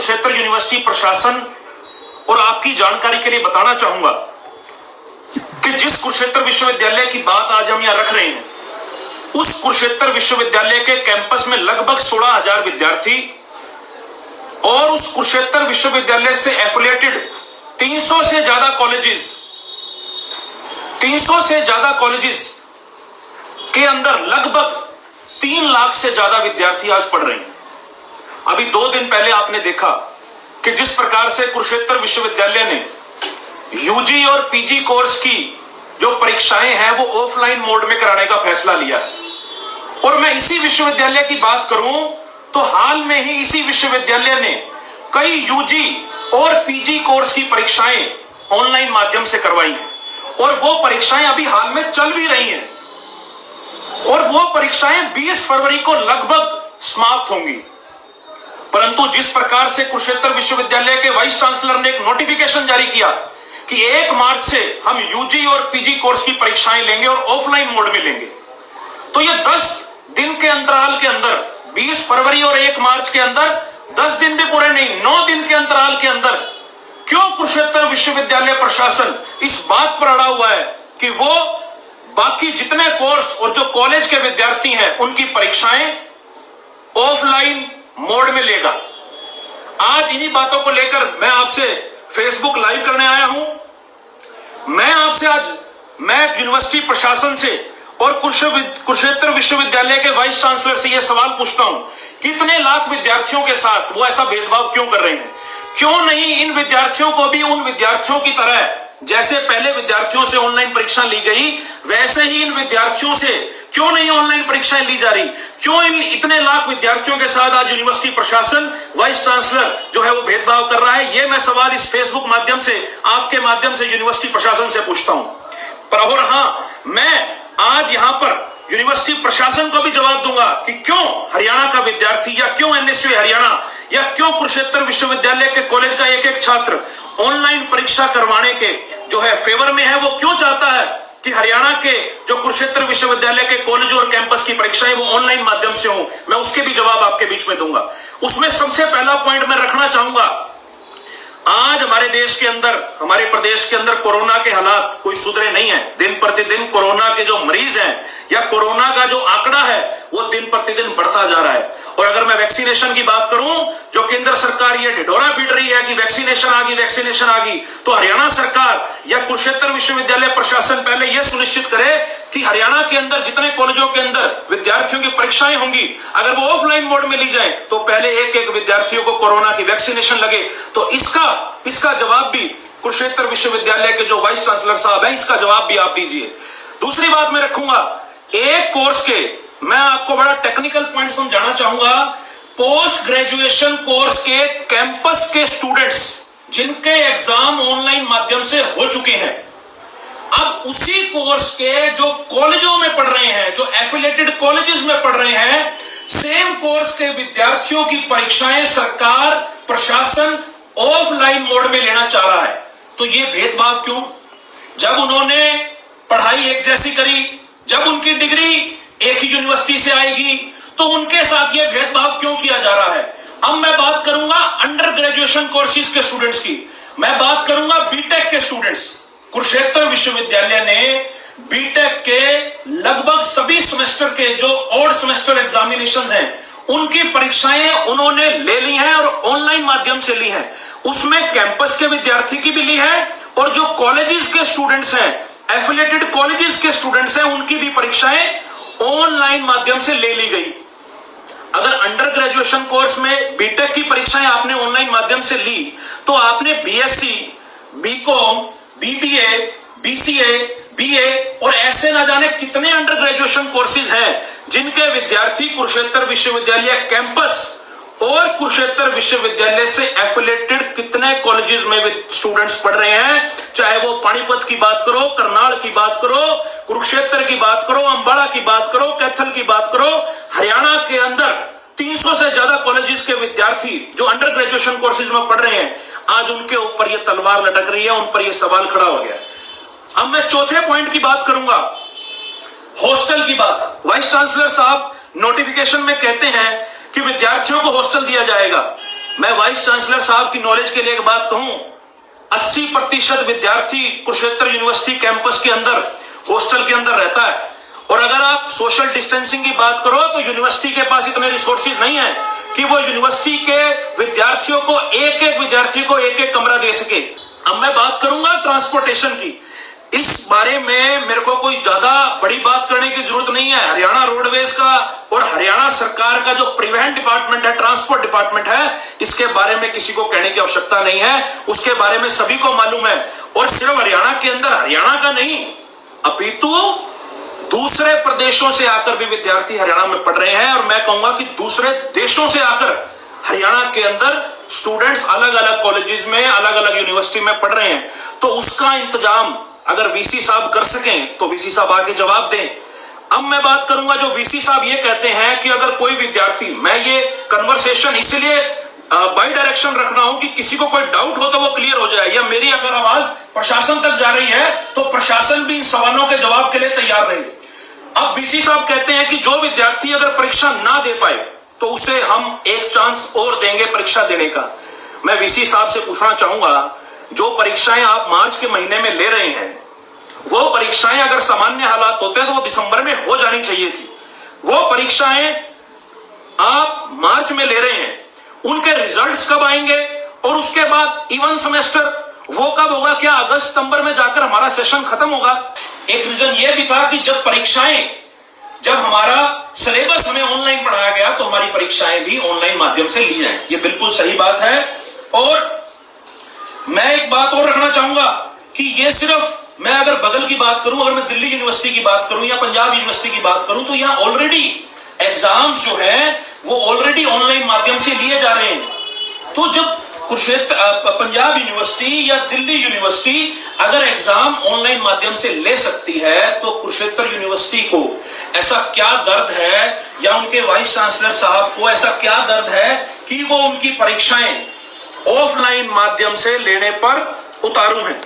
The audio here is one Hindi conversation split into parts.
कुरुक्षेत्र यूनिवर्सिटी प्रशासन और आपकी जानकारी के लिए बताना चाहूंगा कि जिस कुरुक्षेत्र विश्वविद्यालय की बात आज हम यहां रख रहे हैं, उस कुरुक्षेत्र विश्वविद्यालय के कैंपस में लगभग 16,000 विद्यार्थी और उस कुरुक्षेत्र विश्वविद्यालय से एफिलिएटेड 300 से ज्यादा कॉलेजेस के अंदर लगभग 3 लाख से ज्यादा विद्यार्थी आज पढ़ रहे हैं। अभी 2 दिन पहले आपने देखा कि जिस प्रकार से कुरुक्षेत्र विश्वविद्यालय ने यूजी और पीजी कोर्स की जो परीक्षाएं हैं वो ऑफलाइन मोड में कराने का फैसला लिया है। और मैं इसी विश्वविद्यालय की बात करूं तो हाल में ही इसी विश्वविद्यालय ने कई यूजी और पीजी कोर्स की परीक्षाएं ऑनलाइन माध्यम से करवाई हैं और वो परीक्षाएं अभी हाल में चल भी रही हैं और वो परीक्षाएं 20 फरवरी को लगभग समाप्त होंगी। परंतु जिस प्रकार से कुरुक्षेत्र विश्वविद्यालय के वाइस चांसलर ने एक नोटिफिकेशन जारी किया कि 1 मार्च से हम यूजी और पीजी कोर्स की परीक्षाएं लेंगे और ऑफलाइन मोड में लेंगे, तो ये 10 दिन के अंतराल के अंदर 20 फरवरी और 1 मार्च के अंदर 10 दिन भी पूरे नहीं, 9 दिन के अंतराल के अंदर क्यों कुरुक्षेत्र विश्वविद्यालय प्रशासन इस बात पर अड़ा हुआ है कि वो बाकी जितने कोर्स और जो कॉलेज के विद्यार्थी हैं उनकी परीक्षाएं ऑफलाइन मोड में लेगा। आज इन्हीं बातों को लेकर मैं आपसे फेसबुक लाइव करने आया हूं। मैं यूनिवर्सिटी प्रशासन से और कुरुक्षेत्र विश्वविद्यालय के वाइस चांसलर से यह सवाल पूछता हूं, कितने लाख विद्यार्थियों के साथ वो ऐसा भेदभाव क्यों कर रहे हैं? क्यों नहीं इन विद्यार्थियों को भी उन विद्यार्थियों की तरह जैसे पहले विद्यार्थियों से ऑनलाइन परीक्षा ली गई वैसे ही इन विद्यार्थियों से क्यों नहीं ऑनलाइन परीक्षाएं ली जा रही? क्यों इन इतने लाख विद्यार्थियों के साथ आज यूनिवर्सिटी प्रशासन, वाइस चांसलर जो है वो भेदभाव कर रहा है? ये मैं सवाल इस फेसबुक माध्यम से, आपके माध्यम से यूनिवर्सिटी प्रशासन से पूछता हूं। पर और हां, मैं आज यहां पर यूनिवर्सिटी प्रशासन को भी जवाब दूंगा कि क्यों हरियाणा का विद्यार्थी या क्यों एनएसयू हरियाणा या क्यों कुरुक्षेत्र विश्वविद्यालय के कॉलेज का एक छात्र ऑनलाइन परीक्षा करवाने के जो है फेवर में है। वो क्यों चाहता है कि हरियाणा के जो कुरुक्षेत्र विश्वविद्यालय के कॉलेज और कैंपस की परीक्षाएं वो ऑनलाइन माध्यम से हो? मैं उसके भी जवाब आपके बीच में दूंगा। उसमें सबसे पहला पॉइंट मैं रखना चाहूंगा, आज हमारे देश के अंदर, हमारे प्रदेश के अंदर कोरोना के हालात कोई सुधरे नहीं है। दिन प्रतिदिन कोरोना के जो मरीज हैं या कोरोना का जो आंकड़ा है वो दिन प्रतिदिन बढ़ता जा रहा है। और अगर मैं वैक्सीनेशन की बात करूं, जो केंद्र सरकार ये ढिढोरा पीट रही है कि वैक्सीनेशन आ गई, तो हरियाणा सरकार या कुरुक्षेत्र विश्वविद्यालय प्रशासन पहले यह सुनिश्चित करे कि हरियाणा के अंदर जितने कॉलेजों के अंदर विद्यार्थियों की परीक्षाएं होंगी, अगर वो ऑफलाइन मोड में ली जाए तो पहले एक विद्यार्थियों को कोरोना की वैक्सीनेशन लगे। तो इसका जवाब भी कुरुक्षेत्र विश्वविद्यालय के जो वाइस चांसलर साहब हैं, इसका जवाब भी आप दीजिए। दूसरी बात मैं रखूंगा, एक कोर्स के मैं आपको बड़ा टेक्निकल पॉइंट समझाना चाहूंगा। पोस्ट ग्रेजुएशन कोर्स के कैंपस के स्टूडेंट्स जिनके एग्जाम ऑनलाइन माध्यम से हो चुके हैं, अब उसी कोर्स के जो कॉलेजों में पढ़ रहे हैं, जो एफिलिएटेड कॉलेजेस में पढ़ रहे हैं, सेम कोर्स के विद्यार्थियों की परीक्षाएं सरकार, प्रशासन ऑफलाइन मोड में लेना चाह रहा है। तो ये भेदभाव क्यों? जब उन्होंने पढ़ाई एक जैसी करी, जब उनकी डिग्री एक ही यूनिवर्सिटी से आएगी, तो उनके साथ ये भेदभाव क्यों किया जा रहा है? अब मैं बात करूंगा अंडर ग्रेजुएशन कोर्सेज के स्टूडेंट्स की, मैं बात करूंगा बीटेक के स्टूडेंट्स। कुरुक्षेत्र विश्वविद्यालय ने बीटेक के लगभग सभी सेमेस्टर के जो ऑड सेमेस्टर एग्जामिनेशंस हैं उनकी परीक्षाएं उन्होंने ले ली हैं और ऑनलाइन माध्यम से ली हैं। उसमें कैंपस के विद्यार्थी की भी ली है और जो कॉलेजेस के स्टूडेंट्स हैं, एफिलिएटेड कॉलेजेस के स्टूडेंट्स हैं, उनकी भी परीक्षाएं ऑनलाइन माध्यम से ले ली गई। अगर अंडर ग्रेजुएशन कोर्स में बीटेक की परीक्षाएं आपने ऑनलाइन माध्यम से ली तो आपने BSc, BCom, BBA, BCA, BA और ऐसे ना जाने कितने अंडर ग्रेजुएशन कोर्सेज हैं जिनके विद्यार्थी कुरुक्षेत्र विश्वविद्यालय कैंपस और कुरुक्षेत्र विश्वविद्यालय से एफिलिएटेड कितने कॉलेजेस में स्टूडेंट्स पढ़ रहे हैं। चाहे वो पानीपत की बात करो, करनाल की बात करो, कुरुक्षेत्र की बात करो, अंबाला की बात करो, कैथल की बात करो, हरियाणा के अंदर 300 से ज्यादा कॉलेजेस के विद्यार्थी जो अंडर ग्रेजुएशन कोर्सेज में पढ़ रहे हैं, आज उनके ऊपर यह तलवार लटक रही है, उन पर यह सवाल खड़ा हो गया। अब मैं चौथे पॉइंट की बात करूंगा, हॉस्टल की बात। वाइस चांसलर साहब नोटिफिकेशन में कहते हैं कि विद्यार्थियों को हॉस्टल दिया जाएगा। मैं वाइस चांसलर साहब की नॉलेज के लिए एक बात कहूं, 80% विद्यार्थी कुरुक्षेत्र यूनिवर्सिटी कैंपस के अंदर हॉस्टल के अंदर रहता है, और अगर आप सोशल डिस्टेंसिंग की बात करो तो यूनिवर्सिटी के पास इतने रिसोर्सेज नहीं है कि वो यूनिवर्सिटी के विद्यार्थियों को एक एक कमरा दे सके। अब मैं बात करूंगा ट्रांसपोर्टेशन की। इस बारे में मेरे को कोई ज्यादा बड़ी बात करने की जरूरत नहीं है। हरियाणा रोडवेज का और हरियाणा सरकार का जो परिवहन डिपार्टमेंट है, ट्रांसपोर्ट डिपार्टमेंट है, इसके बारे में किसी को कहने की आवश्यकता नहीं है, उसके बारे में सभी को मालूम है। और सिर्फ हरियाणा के अंदर, हरियाणा का नहीं अपितु दूसरे प्रदेशों से आकर भी विद्यार्थी हरियाणा में पढ़ रहे हैं, और मैं कहूंगा कि दूसरे देशों से आकर हरियाणा के अंदर स्टूडेंट्स अलग अलग कॉलेजेस में, अलग अलग यूनिवर्सिटी में पढ़ रहे हैं। तो उसका इंतजाम अगर वीसी साहब कर सकें तो वीसी साहब आके जवाब दें। अब मैं बात करूंगा, जो वीसी साहब ये कहते हैं कि अगर कोई विद्यार्थी, मैं ये कन्वर्सेशन इसलिए बाई डायरेक्शन रख रहा हूं कि किसी को कोई डाउट हो तो वो क्लियर हो जाए, या मेरी अगर आवाज प्रशासन तक जा रही है तो प्रशासन भी इन सवालों के जवाब के लिए तैयार रहे। अब वीसी साहब कहते हैं कि जो विद्यार्थी अगर परीक्षा ना दे पाए तो उसे हम एक चांस और देंगे परीक्षा देने का। मैं वीसी साहब से पूछना चाहूंगा, जो परीक्षाएं आप मार्च के महीने में ले रहे हैं, वो परीक्षाएं अगर सामान्य हालात होते हैं तो वो दिसंबर में हो जानी चाहिए थी। वो परीक्षाएं आप मार्च में ले रहे हैं, उनके रिजल्ट्स कब आएंगे, और उसके बाद इवन सेमेस्टर वो कब होगा? क्या अगस्त सितंबर में जाकर हमारा सेशन खत्म होगा? एक रीजन ये भी था कि जब हमारा सिलेबस हमें ऑनलाइन पढ़ाया गया तो हमारी परीक्षाएं भी ऑनलाइन माध्यम से ली जाए। ये बिल्कुल सही बात है। और मैं एक बात और रखना चाहूंगा कि ये सिर्फ, मैं अगर बगल की बात करूं, अगर मैं दिल्ली यूनिवर्सिटी की बात करूं या पंजाब यूनिवर्सिटी की बात करूं, तो यहां ऑलरेडी एग्जाम्स जो है वो ऑलरेडी ऑनलाइन माध्यम से लिए जा रहे हैं। तो जब पंजाब यूनिवर्सिटी या दिल्ली यूनिवर्सिटी अगर एग्जाम ऑनलाइन माध्यम से ले सकती है, तो कुरुक्षेत्र यूनिवर्सिटी को ऐसा क्या दर्द है, या उनके वाइस चांसलर साहब को ऐसा क्या दर्द है कि वो उनकी परीक्षाएं ऑफलाइन माध्यम से लेने पर उतारू हैं।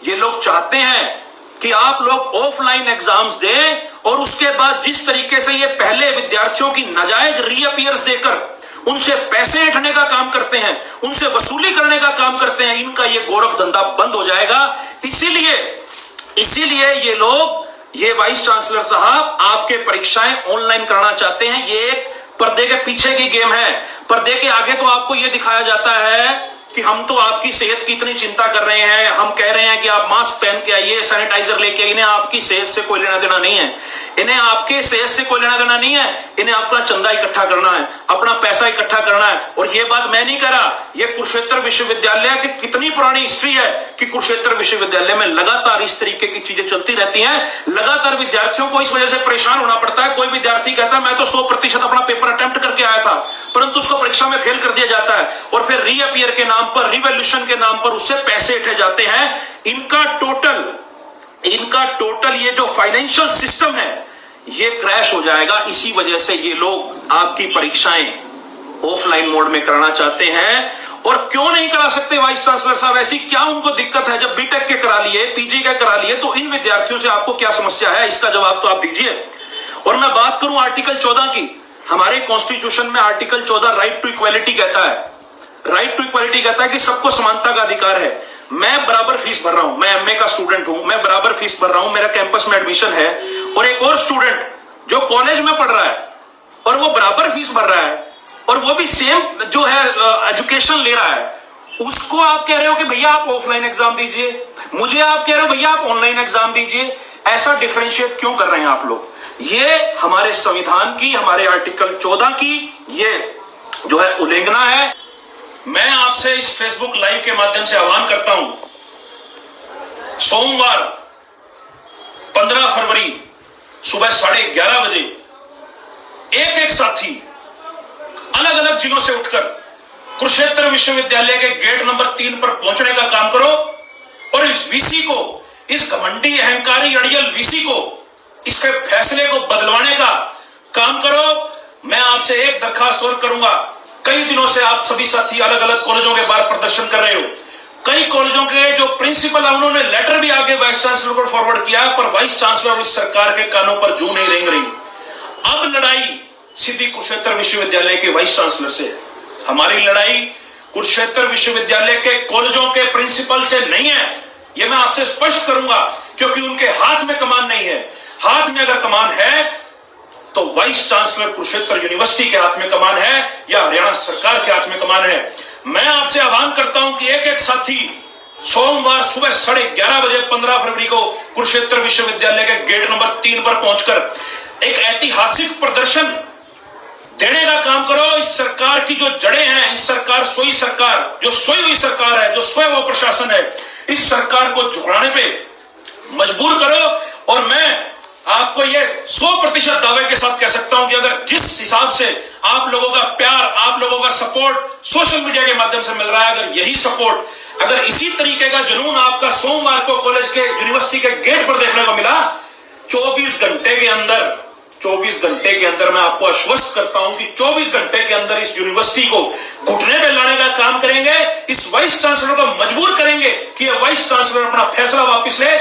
ये लोग चाहते हैं कि आप लोग ऑफलाइन एग्जाम्स दें, और उसके बाद जिस तरीके से ये पहले विद्यार्थियों की नाजायज रीअपियर्स देकर उनसे पैसे ऐंठने का काम करते हैं, उनसे वसूली करने का काम करते हैं, इनका ये गोरख धंधा बंद हो जाएगा। इसीलिए ये लोग, ये वाइस चांसलर साहब आपके परीक्षाएं ऑनलाइन कराना चाहते हैं। ये एक पर्दे के पीछे की गेम है। पर्दे के आगे तो आपको ये दिखाया जाता है कि हम तो आपकी सेहत की इतनी चिंता कर रहे हैं, हम कह रहे हैं कि आप मास्क पहन के आइए, सैनिटाइजर लेके आइए। इन्हें आपकी सेहत से कोई लेना देना नहीं है, इन्हें आपके सेहत से कोई लेना देना नहीं है। इन्हें अपना चंदा इकट्ठा करना है, अपना पैसा इकट्ठा करना है। और ये बात मैं नहीं कर रहा, ये कुरुक्षेत्र विश्वविद्यालय की कितनी पुरानी हिस्ट्री है कि कुरुक्षेत्र विश्वविद्यालय में लगातार इस तरीके की चीजें चलती रहती हैं। लगातार विद्यार्थियों को इस वजह से परेशान होना पड़ता है। कोई विद्यार्थी कहता है मैं तो 100% अपना पेपर अटेम्प्ट करके आया था, परंतु उसको परीक्षा में फेल कर दिया जाता है, और फिर रीअपियर के नाम पर, रिवॉल्यूशन के नाम पर उससे पैसे उठाए जाते हैं। इनका टोटल ये जो फाइनेंशियल सिस्टम है ये क्रैश हो जाएगा। इसी वजह से ये लोग आपकी परीक्षाएं ऑफलाइन मोड में कराना चाहते हैं। और क्यों नहीं करा सकते वाइस चांसलर साहब? ऐसी क्या उनको दिक्कत है? जब बीटेक के करा लिए, पीजी के करा लिए, तो इन विद्यार्थियों से आपको क्या समस्या है? इसका जवाब तो आप दीजिए। और मैं बात करूं आर्टिकल 14 की, हमारे कॉन्स्टिट्यूशन में आर्टिकल 14 राइट टू इक्वालिटी कहता है। राइट टू इक्वालिटी कहता है कि सबको समानता का अधिकार है। मैं बराबर फीस भर रहा हूं, मैं एमए का स्टूडेंट हूं, मैं बराबर फीस भर रहा हूं, मेरा कैंपस में एडमिशन है, और एक और स्टूडेंट जो कॉलेज में पढ़ रहा है और वो बराबर फीस भर रहा है, और वो भी सेम जो है एजुकेशन ले रहा है, उसको आप कह रहे हो कि भैया आप ऑफलाइन एग्जाम दीजिए, मुझे आप कह रहे हो भैया आप ऑनलाइन एग्जाम दीजिए। ऐसा डिफरेंशिएट क्यों कर रहे हैं आप लोग? ये हमारे संविधान की, हमारे आर्टिकल 14 की ये जो है उल्लंघना है। मैं आपसे इस फेसबुक लाइव के माध्यम से आह्वान करता हूं, सोमवार 15 फरवरी सुबह 11:30 बजे एक साथी अलग अलग जिलों से उठकर कुरुक्षेत्र विश्वविद्यालय के गेट नंबर 3 पर पहुंचने का काम करो, और इस वीसी को, इस घमंडी अहंकारी अड़ियल वीसी को, इसके फैसले को बदलवाने का काम करो। मैं आपसे एक दरखास्त और करूंगा, कई दिनों से आप सभी साथी अलग अलग कॉलेजों के बाहर प्रदर्शन कर रहे हो। कई कॉलेजों के जो प्रिंसिपल है उन्होंने लेटर भी आगे वाइस चांसलर को फॉरवर्ड किया, पर वाइस चांसलर और इस सरकार के कानों पर जू नहीं रेंग रही। अब लड़ाई सीधी कुरुक्षेत्र विश्वविद्यालय के वाइस चांसलर से है। हमारी लड़ाई कुरुक्षेत्र विश्वविद्यालय के कॉलेजों के प्रिंसिपल से नहीं है। यह मैं आपसे स्पष्ट करूंगा, क्योंकि उनके हाथ में कमान नहीं है। हाथ में अगर कमान है तो वाइस चांसलर कुरुक्षेत्र यूनिवर्सिटी के हाथ में कमान है या हरियाणा सरकार के हाथ में कमान है। मैं आपसे आह्वान करता हूं कि एक एक साथी सोमवार सुबह 11:30 बजे 15 फरवरी को कुरुक्षेत्र विश्वविद्यालय के गेट नंबर 3 पर पहुंचकर एक ऐतिहासिक प्रदर्शन देने का काम करो। इस सरकार की जो जड़ें हैं, इस सरकार सोई सरकार, जो सोई हुई सरकार है, जो सोया हुआ प्रशासन है, इस सरकार को झुकाने पे मजबूर करो। और मैं आपको ये 100% दावे के साथ कह सकता हूं कि अगर जिस हिसाब से आप लोगों का प्यार, आप लोगों का सपोर्ट सोशल मीडिया के माध्यम से मिल रहा है, अगर यही सपोर्ट, अगर इसी तरीके का जुनून आपका सोमवार को कॉलेज के यूनिवर्सिटी के गेट पर देखने को मिला, 24 घंटे के अंदर मैं आपको आश्वस्त करता हूं कि 24 घंटे के अंदर इस यूनिवर्सिटी को घुटने पे लाने का काम करेंगे। इस वाइस चांसलर को मजबूर करेंगे कि यह वाइस चांसलर अपना फैसला वापस ले।